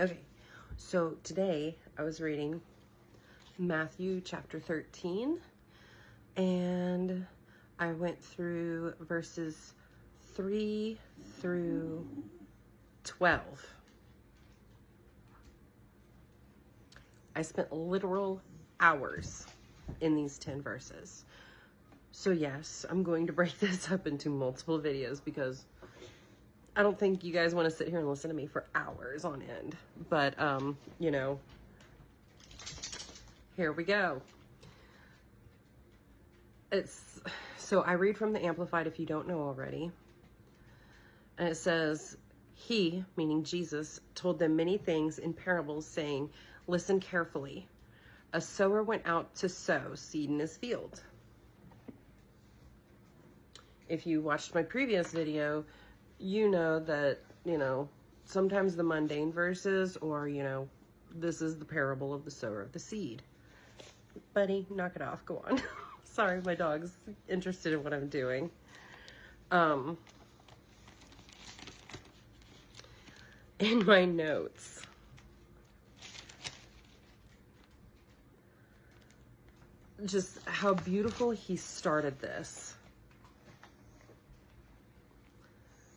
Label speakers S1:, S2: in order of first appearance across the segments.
S1: Okay, so today I was reading Matthew chapter 13, and I went through verses 3 through 12. I spent literal hours in these 10 verses. So yes, I'm going to break this up into multiple videos because I don't think you guys want to sit here and listen to me for hours on end. But, you know, here we go. So I read from the Amplified if you don't know already. And it says, he, meaning Jesus, told them many things in parables, saying, listen carefully. A sower went out to sow seed in his field. If you watched my previous video, you know that, sometimes the mundane verses or, this is the parable of the sower of the seed. Buddy, knock it off. Go on. Sorry, my dog's interested in what I'm doing. In my notes, just how beautiful he started this.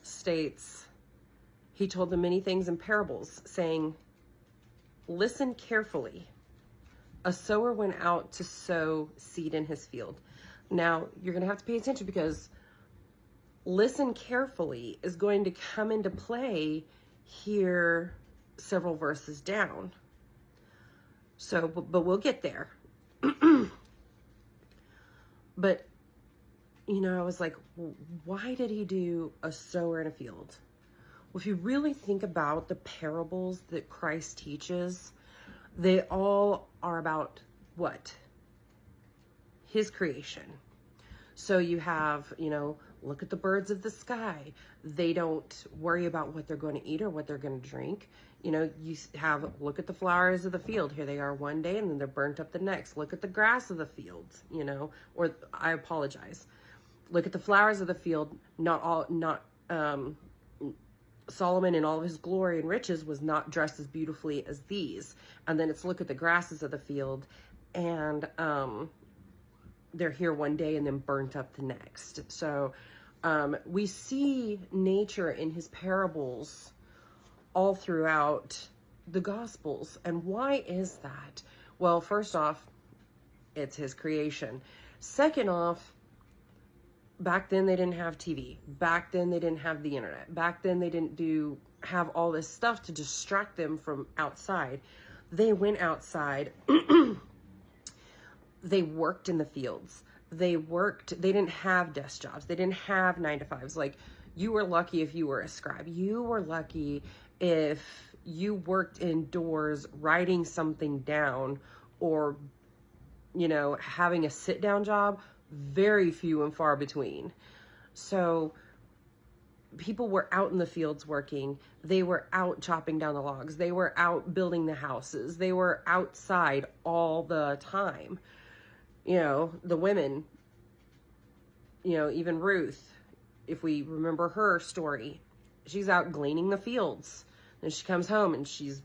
S1: States, he told them many things in parables, saying, listen carefully. A sower went out to sow seed in his field. Now, you're going to have to pay attention because listen carefully is going to come into play here several verses down. So, but we'll get there. But, I was like, why did he do a sower in a field? Well, if you really think about the parables that Christ teaches, they all are about what? His creation. So you have, look at the birds of the sky. They don't worry about what they're going to eat or what they're going to drink. You have, look at the flowers of the field. Here they are one day and then they're burnt up the next. Look at the grass of the field, or I apologize. Look at the flowers of the field. Solomon in all of his glory and riches was not dressed as beautifully as these. And then it's look at the grasses of the field and they're here one day and then burnt up the next. So we see nature in his parables all throughout the Gospels. And why is that? Well, first off, it's his creation. Second off, back then they didn't have TV. Back then they didn't have the internet. Back then they didn't have all this stuff to distract them from outside. They went outside. They worked in the fields. They didn't have desk jobs. They didn't have 9-to-5s. Like, you were lucky if you were a scribe. You were lucky if you worked indoors writing something down or, having a sit-down job. Very few and far between. So people were out in the fields working. They were out chopping down the logs. They were out building the houses. They were outside all the time. The women, even Ruth, if we remember her story, she's out gleaning the fields. And she comes home and she's,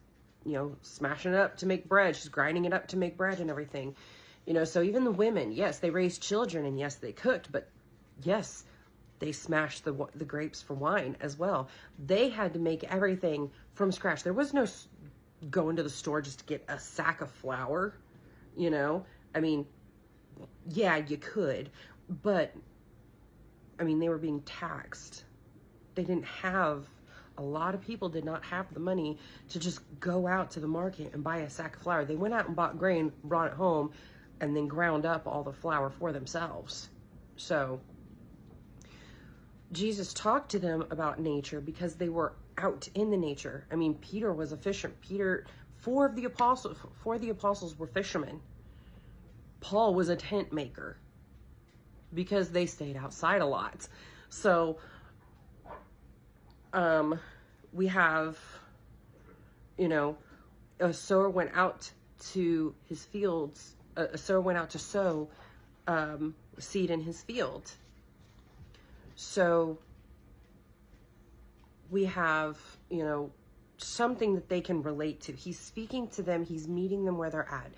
S1: smashing it up to make bread. She's grinding it up to make bread and everything. So even the women, yes, they raised children and yes, they cooked, but yes, they smashed the grapes for wine as well. They had to make everything from scratch. There was no going to the store just to get a sack of flour, I mean, yeah, you could, but they were being taxed. A lot of people did not have the money to just go out to the market and buy a sack of flour. They went out and bought grain, brought it home, and then ground up all the flour for themselves. So Jesus talked to them about nature because they were out in the nature. Peter was a fisherman. Four of the apostles were fishermen. Paul was a tent maker because they stayed outside a lot. So we have, a sower went out to his fields. A sower went out to sow seed in his field. So we have, something that they can relate to. He's speaking to them. He's meeting them where they're at.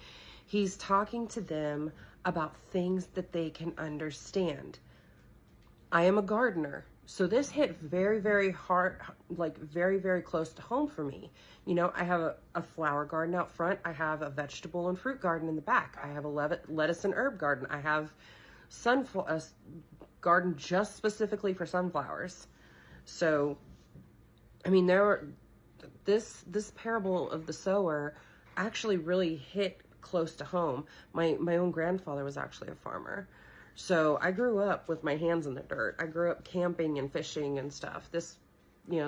S1: He's talking to them about things that they can understand. I am a gardener, so this hit very, very hard, like very, very close to home for me. You know, I have a flower garden out front. I have a vegetable and fruit garden in the back. I have a lettuce and herb garden. I have a garden just specifically for sunflowers. So, I mean, this parable of the sower actually really hit close to home. My own grandfather was actually a farmer. So I grew up with my hands in the dirt. I grew up camping and fishing and stuff.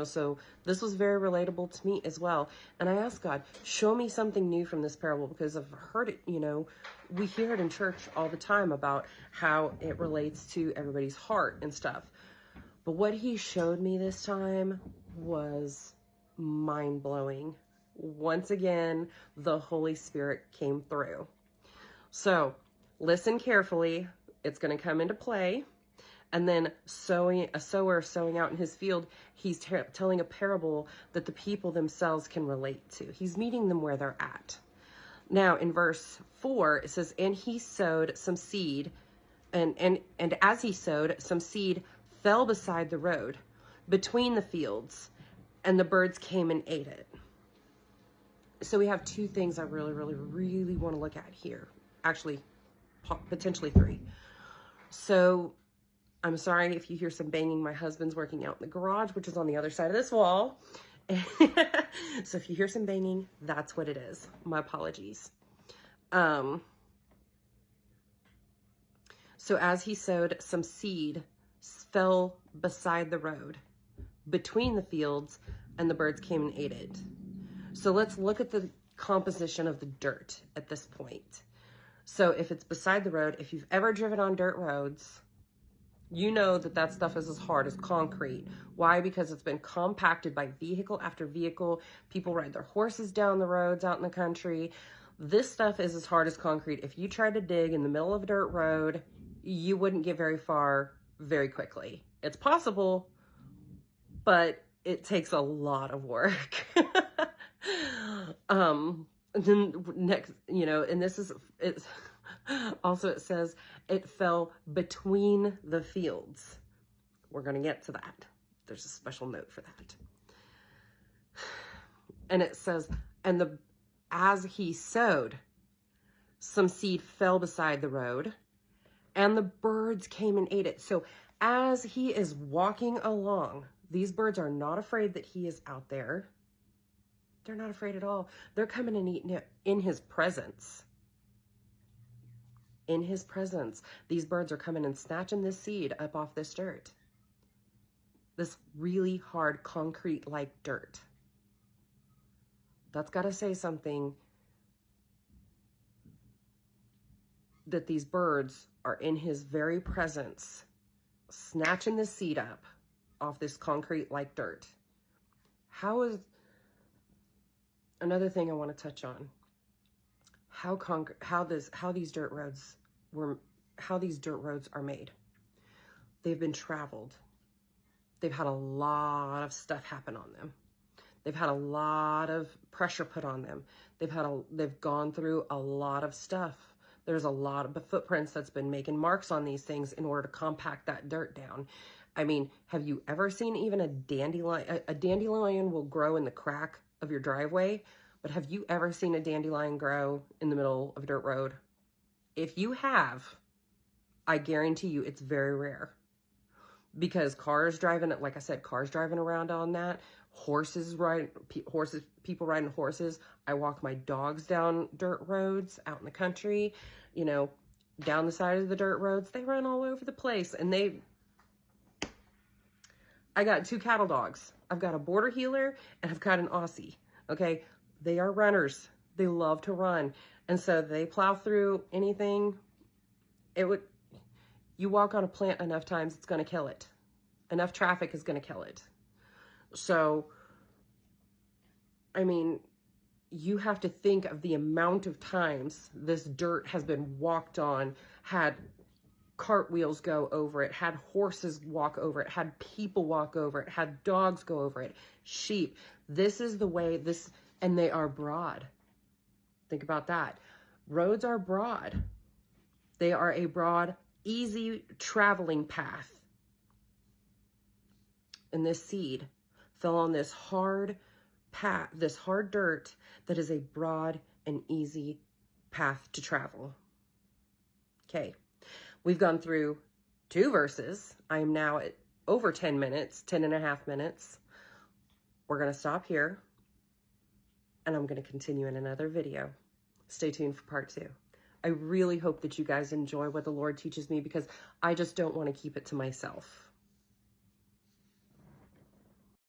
S1: So this was very relatable to me as well. And I asked God, show me something new from this parable, because I've heard it, we hear it in church all the time about how it relates to everybody's heart and stuff. But what he showed me this time was mind-blowing. Once again, the Holy Spirit came through. So listen carefully. It's going to come into play. And then a sower sowing out in his field, he's telling a parable that the people themselves can relate to. He's meeting them where they're at. Now, in verse 4, it says, and he sowed some seed, and as he sowed, some seed fell beside the road, between the fields, and the birds came and ate it. So we have two things I really, really, really want to look at here. Actually, potentially three. So I'm sorry if you hear some banging. My husband's working out in the garage, which is on the other side of this wall. So if you hear some banging, that's what it is. My apologies. So as he sowed, some seed fell beside the road, between the fields, and the birds came and ate it. So let's look at the composition of the dirt at this point. So if it's beside the road, if you've ever driven on dirt roads, you know that stuff is as hard as concrete. Why? Because it's been compacted by vehicle after vehicle. People ride their horses down the roads out in the country. This stuff is as hard as concrete. If you tried to dig in the middle of a dirt road, you wouldn't get very far very quickly. It's possible, but it takes a lot of work. Then next, and this is, it's also, it says it fell between the fields. We're going to get to that. There's a special note for that. And it says, as he sowed, some seed fell beside the road, and the birds came and ate it. So as he is walking along, these birds are not afraid that he is out there. They're not afraid at all. They're coming and eating it in his presence. In his presence. These birds are coming and snatching this seed up off this dirt. This really hard concrete-like dirt. That's got to say something, that these birds are in his very presence, snatching the seed up off this concrete-like dirt. Another thing I want to touch on, how these dirt roads are made. They've been traveled. They've had a lot of stuff happen on them. They've had a lot of pressure put on them. They've gone through a lot of stuff. There's a lot of footprints that's been making marks on these things in order to compact that dirt down. I mean, have you ever seen even a dandelion? A dandelion will grow in the crack of your driveway, but have you ever seen a dandelion grow in the middle of a dirt road? If you have, I guarantee you it's very rare, because cars driving around on that, people riding horses. I walk my dogs down dirt roads out in the country, down the side of the dirt roads. They run all over the place, and I got 2 cattle dogs. I've got a border heeler and I've got an Aussie. Okay. They are runners. They love to run. And so they plow through anything. You walk on a plant enough times, it's going to kill it. Enough traffic is going to kill it. So, I mean, you have to think of the amount of times this dirt has been walked on, had cartwheels go over it, had horses walk over it, had people walk over it, had dogs go over it, sheep. This is the way this, and they are broad. Think about that. Roads are broad. They are a broad, easy traveling path. And this seed fell on this hard path, this hard dirt that is a broad and easy path to travel. Okay, we've gone through 2 verses. I am now at over 10 minutes, 10 and a half minutes. We're going to stop here, and I'm going to continue in another video. Stay tuned for part 2. I really hope that you guys enjoy what the Lord teaches me, because I just don't want to keep it to myself.